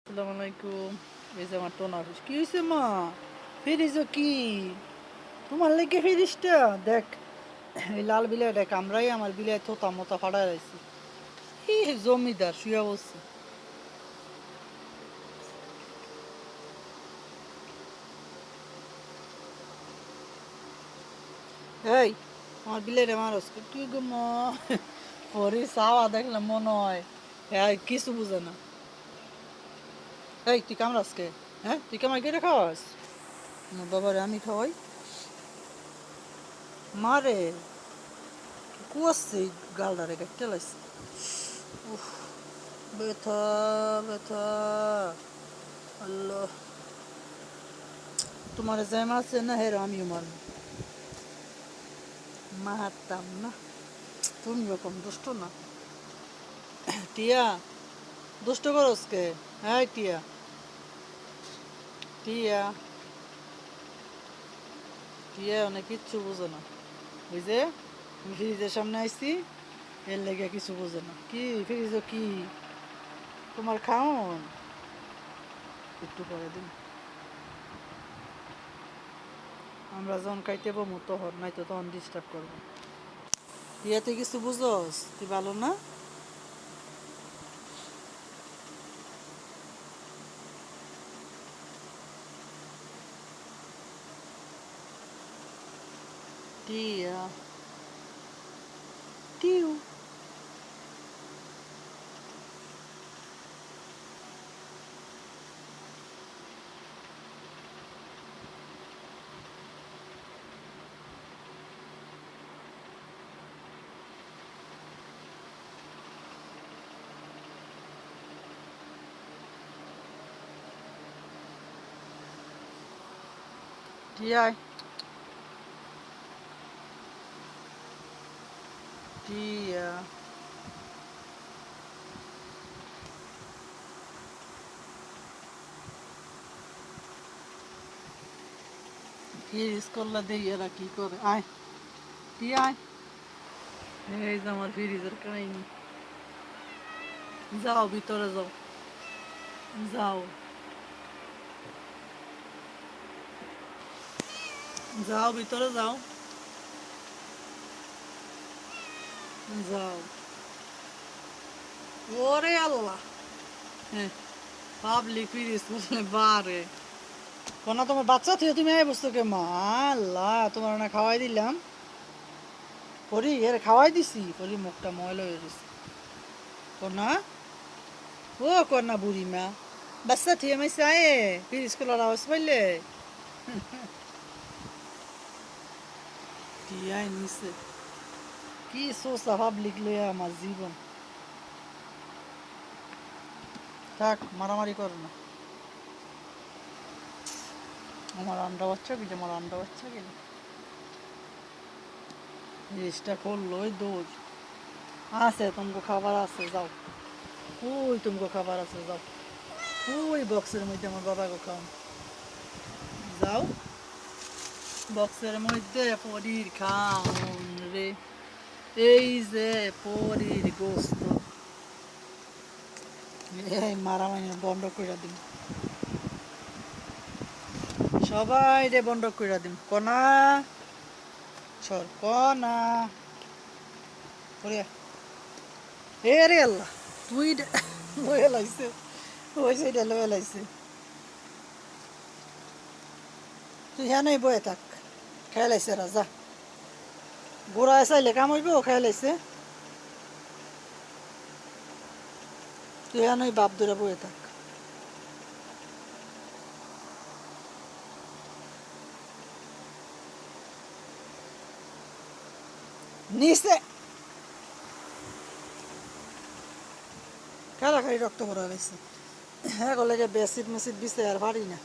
আসসালামু আলাইকুম। এই যে আমার টোনা ফিস কি হয়েছে মা? ফিরিজ কি তোমার লেগে ফিরিজটা দেখ, এই লাল বিলাইটা কামড়াই আমার বিলাই থোতা মোতা ফাটাই রয়েছে। কি জমিদার শুয়ে বলছে। এই আমার বিলাইটা মারস তুই গো মা। পরে চাওয়া দেখলাম মনে হয় হ্যাঁ কিছু বুঝে না। এই তুই কামড়াস কে? হ্যাঁ তুই কামাই কেটে খাওয়াস? আমার বাবারে আমি খাওয়াই মারে কুয়াচ্ছে গালডারে কেটে লাইছে। উফ, ব্যথা ব্যথা আল্লাহ। তোমার যে মারছে না হের আমিও মারব, মারতাম না। তুমি রকম দুষ্ট না। টিয়া দুষ্ট করস কে? হ্যাঁ টিয়া, টিয়া টিয়া অনেক কিচ্ছু বোঝে না। ওই যে আমি ফ্রিজের সামনে আইছি এর লেগে কিছু বোঝে না। কি ফ্রিজ কি তোমার খাওন? একটু পরে দিন আমরা যখন খাইতে পাবো তখন, নাই তো তখন ডিস্টার্ব করবো। টিয়া তুই কিছু বুঝস? তুই ভালো না? টিয়া টিউ টিয়া টিয়া ফ্রিজ করলে দেই এরা কি করে। আয় টিয়া আয়। এই যে আমার ফ্রিজের কাহিনী। যাও ভিতরে যাও, যাও যাও ভিতরে যাও, যাও। ওরে আল্লাহ, হ্যাঁ পাবলিক ফ্রিজ করলে বারে কোনা তোমার বাচ্চা থেকে তুমি এই বস্তু কে মা? আল্লাহ তোমার না খাওয়াই দিলাম, পরি এর খাওয়াই দিছি, পরি মুখটা ময়লা হয়ে গেছে। কোনা ও কোনা বুড়ি মা বাচ্চা থেকে আমি চাই ফ্রিজ খোলার আওয়াজ পাইলে টিয়াই নিছে। কি সোসা পাবলিক লইয়া আমার জীবন। থাক মারামারি করো না। আমার আন্ডা বাচ্চা কি, আমার আন্ডা বাচ্চা কি জিনিসটা করলো ওই দৌড় আছে, তোমাকে খাবার আছে যাও। ওই তোমাকে খাবার আছে যাও, ওই বক্সের মধ্যে আমার বাবাকে খাও, যাও বক্সের মধ্যে পরির খাওন রে। এই যে পরির গোস্ত, এই মারামারি বন্ধ করে দিন, সবাই রে বন্ধ করে দিন। কনা সর কনা পড়িয়া এ রে আল্লাহ তুই লয়ে লাইছে, ওই সেইটা লয়ে লাইছে। তুই হ্যাঁ নাই বয়ে থাক, খেয়ে লাইছে রাজা গোড়া চাইলে কাম হইব, খেয়ে লাইছে। তুই হ্যাঁ নই বাপ ধরে বয়ে থাক। নিচে খাড়াখাড়ি রক্ত ভরা লাইছে। হ্যাঁ গলে বেসিট মেসিট দিছে আর পারি না।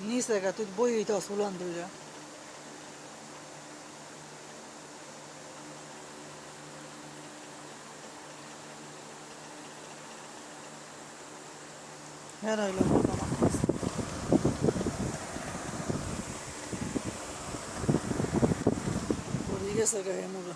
নিচে গা তুই বই হইতে সুলান ধইরা। হ্যাঁ রইল পড়ে গেছে গা হেমুর